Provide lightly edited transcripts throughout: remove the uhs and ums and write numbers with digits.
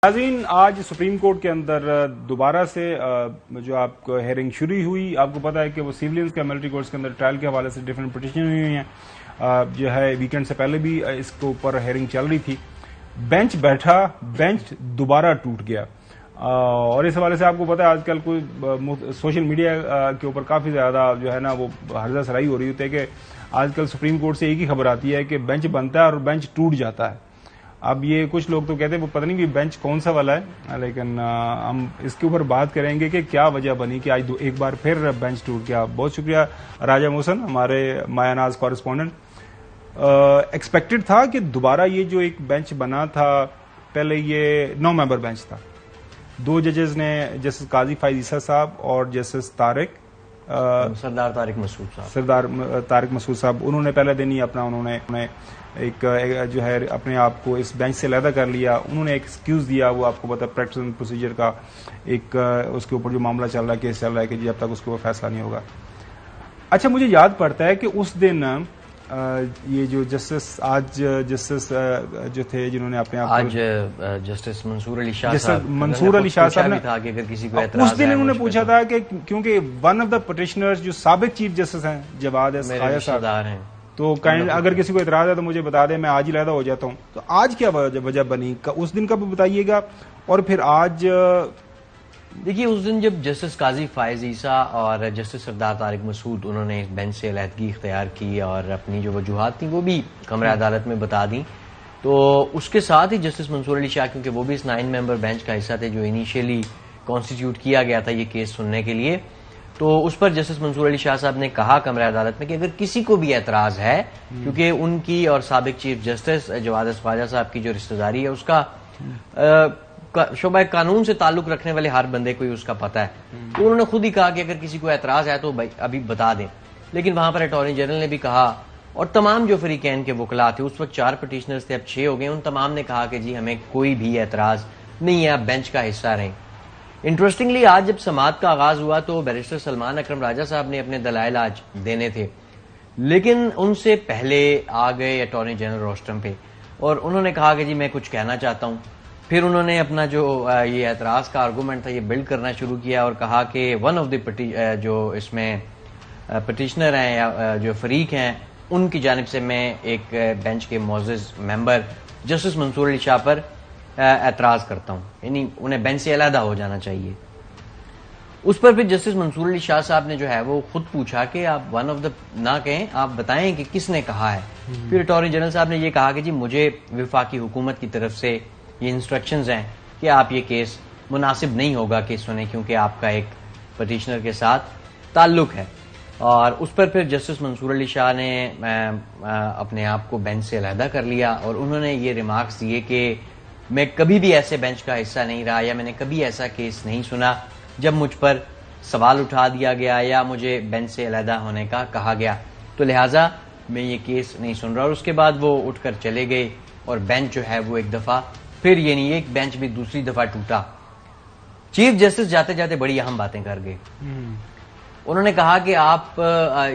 ناظرین، آج supreme court کے اندر دوبارہ سے جو آپ کو ہیئرنگ شروع ہوئی. آپ کو پتا ہے کہ وہ سیولینز کا ملٹری کورٹس کے اندر ٹرائل کے حوالے سے ڈفرینٹ پٹیشن ہوئی ہیں. جو ہے ویکینڈ سے پہلے بھی اس کے اوپر ہیئرنگ چل رہی تھی. بینچ بیٹھا، بینچ دوبارہ ٹوٹ گیا. اور اس حوالے سے آپ کو پتا ہے آج کل کوئی سوشل میڈیا کے اوپر کافی زیادہ جو ہے نا وہ ہرزہ سرائی ہو رہی ہوتی ہے کہ آج کل سپریم کورٹ سے ایک ہی خبر آتی ہے کہ بینچ بنتا ہے اور بینچ ٹوٹ جاتا ہے. اب یہ کچھ لوگ تو کہتے ہیں وہ پتہ نہیں کہ بینچ کون سا والا ہے، لیکن ہم اس کے اوپر بات کریں گے کہ کیا وجہ بنی کہ آج ایک بار پھر بینچ ٹوٹ گیا. بہت شکریہ راجہ محسن، ہمارے مایا ناز کورسپونڈنٹ. ایکسپیکٹڈ تھا کہ دوبارہ یہ جو ایک بینچ بنا تھا، پہلے یہ 9 ممبر بینچ تھا. 2 ججز نے، جسٹس قاضی فائز عیسیٰ صاحب اور جسٹس سردار طارق مسعود صاحب، انہوں نے پہلے دن ہی انہوں نے ایک جو ہے اپنے آپ کو اس بینچ سے علیحدہ کر لیا. انہوں نے ایک ایکسکیوز دیا، وہ آپ کو پتا پریکٹس اینڈ پروسیجر کا ایک اس کے اوپر جو معاملہ چل رہا ہے، کیس چل رہا ہے کہ جب تک اس کے اوپر فیصلہ نہیں ہوگا. اچھا، مجھے یاد پڑتا ہے کہ اس دن یہ جو جسٹس آج جسٹس جو تھے جنہوں نے اپنے آپ جسٹس منصور علی شاہ صاحب نے تھا کہ اگر کسی کو اعتراض ہے، اس دن انہوں نے پوچھا تھا کہ کیونکہ ون آف دا پٹیشنرز جو سابق چیف جسٹس ہیں جواد خواجہ صاحب ہیں، تو اگر کسی کو اعتراض ہے تو مجھے بتا دیں، میں آج ہی علیحدہ ہو جاتا ہوں. تو آج کیا وجہ بنی اس دن کا بھی بتائیے گا. اور پھر آج دیکھیے، اس دن جب جسٹس قاضی فائز عیسیٰ اور جسٹس سردار طارق مسعود انہوں نے اس بینچ سے علیحدگی اختیار کی اور اپنی جو وجوہات تھیں وہ بھی کمرہ عدالت میں بتا دیں، تو اس کے ساتھ ہی جسٹس منصور علی شاہ، کیونکہ وہ بھی اس 9 ممبر بینچ کا حصہ تھے جو انیشیلی کانسٹیٹیوٹ کیا گیا تھا یہ کیس سننے کے لیے، تو اس پر جسٹس منصور علی شاہ صاحب نے کہا کمرہ عدالت میں کہ اگر کسی کو بھی اعتراض ہے، کیونکہ ان کی اور سابق چیف جسٹس جواد خواجہ صاحب کی جو رشتہ داری ہے اس کا شعبہ قانون سے تعلق رکھنے والے ہر بندے کو ہی اس کا پتہ ہے، تو انہوں نے خود ہی کہا کہ اگر کسی کو اعتراض ہے تو ابھی بتا دیں. لیکن وہاں پر اٹارنی جنرل نے بھی کہا اور تمام جو فریقین کے وکلاء تھے، اس وقت 4 پٹیشنرز تھے، اب 6 ہو گئے، ان تمام نے کہا کہ جی ہمیں کوئی بھی اعتراض نہیں ہے، آپ بینچ کا حصہ رہیں. انٹرسٹنگلی آج جب سماعت کا آغاز ہوا تو بیرسٹر سلمان اکرم راجہ صاحب نے اپنے دلائل آج دینے تھے، لیکن ان سے پہلے آ گئے اٹارنی جنرل روسٹرم پہ اور انہوں نے کہا کہ جی میں کچھ کہنا چاہتا ہوں. پھر انہوں نے اپنا جو یہ اعتراض کا آرگومنٹ تھا یہ بلڈ کرنا شروع کیا اور کہا کہ ون آف دی جو اس میں پٹیشنر ہیں یا جو فریق ہیں ان کی جانب سے میں ایک بینچ کے معزز ممبر جسٹس منصور علی شاہ پر اعتراض کرتا ہوں، یعنی انہیں بینچ سے علیحدہ ہو جانا چاہیے. اس پر پھر جسٹس منصور علی شاہ صاحب نے جو ہے وہ خود پوچھا کہ آپ ون آف دا نہ کہیں، آپ بتائیں کہ کس نے کہا ہے. پھر اٹارنی جنرل صاحب نے یہ کہا کہ جی مجھے وفاقی حکومت کی طرف سے یہ انسٹرکشنز ہیں کہ آپ یہ کیس مناسب نہیں ہوگا کہ سنیں کیونکہ آپ کا ایک پٹیشنر کے ساتھ تعلق ہے. اور اس پر پھر جسٹس منصور علی شاہ نے اپنے آپ کو بینچ سے علیحدہ کر لیا اور انہوں نے یہ ریمارکس دیے کہ میں کبھی بھی ایسے بینچ کا حصہ نہیں رہا یا میں نے کبھی ایسا کیس نہیں سنا جب مجھ پر سوال اٹھا دیا گیا یا مجھے بینچ سے علیحدہ ہونے کا کہا گیا، تو لہٰذا میں یہ کیس نہیں سن رہا. اور اس کے بعد وہ اٹھ کر چلے گئے اور بینچ جو ہے وہ ایک دفعہ پھر یہ نہیں ایک بینچ بھی دوسری دفعہ ٹوٹا. چیف جسٹس جاتے جاتے بڑی اہم باتیں کر گئے. انہوں نے کہا کہ آپ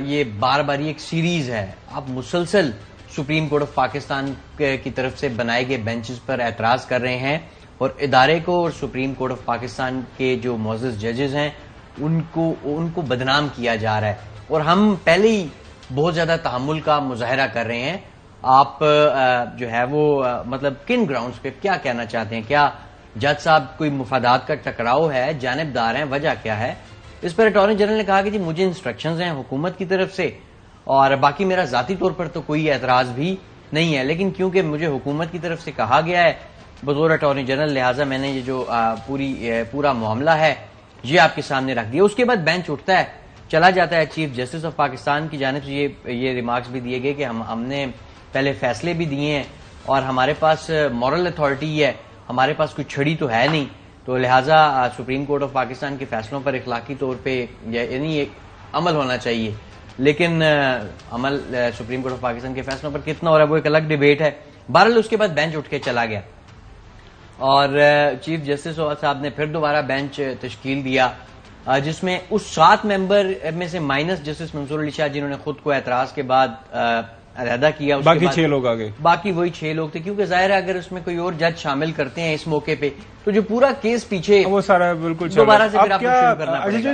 یہ بار بار ایک سیریز ہے، آپ مسلسل سپریم کورٹ آف پاکستان کی طرف سے بنائے گئے بینچز پر اعتراض کر رہے ہیں اور ادارے کو اور سپریم کورٹ آف پاکستان کے جو معزز ججز ہیں ان کو بدنام کیا جا رہا ہے اور ہم پہلے ہی بہت زیادہ تحمل کا مظاہرہ کر رہے ہیں. آپ جو ہے وہ مطلب کن گراؤنڈز پہ کیا کہنا چاہتے ہیں؟ کیا جج صاحب کوئی مفادات کا ٹکراؤ ہے، جانبدار ہیں، وجہ کیا ہے؟ اس پر اٹارنی جنرل نے کہا کہ جی مجھے انسٹرکشنز ہیں حکومت کی طرف سے اور باقی میرا ذاتی طور پر تو کوئی اعتراض بھی نہیں ہے، لیکن کیونکہ مجھے حکومت کی طرف سے کہا گیا ہے بطور اٹارنی جنرل، لہٰذا میں نے یہ جو پورا معاملہ ہے یہ آپ کے سامنے رکھ دیا. اس کے بعد بینچ اٹھتا ہے، چلا جاتا ہے. چیف جسٹس آف پاکستان کی جانب سے یہ ریمارکس بھی دیے گئے کہ ہم نے پہلے فیصلے بھی دیے ہیں اور ہمارے پاس مورل اتھارٹی ہے، ہمارے پاس کوئی چھڑی تو ہے نہیں، تو لہٰذا سپریم کورٹ آف پاکستان کے فیصلوں پر اخلاقی طور پہ یعنی ایک عمل ہونا چاہیے، لیکن عمل سپریم کورٹ آف پاکستان کے فیصلوں پر کتنا ہو رہا ہے وہ ایک الگ ڈیبیٹ ہے. بہرحال اس کے بعد بینچ اٹھ کے چلا گیا اور چیف جسٹس صاحب نے پھر دوبارہ بینچ تشکیل دیا جس میں اس 7 ممبر میں سے مائنس جسٹس منصور علی شاہ جنہوں نے خود کو اعتراض کے بعد علیحدہ کیا. باقی 6 لوگ آگے, باقی وہی 6 لوگ تھے, کیونکہ ظاہر ہے اگر اس میں کوئی اور جج شامل کرتے ہیں اس موقع پہ تو جو پورا کیس پیچھے وہ سارا بالکل دوبارہ سے پھر آپ کو شروع کرنا پڑے گا.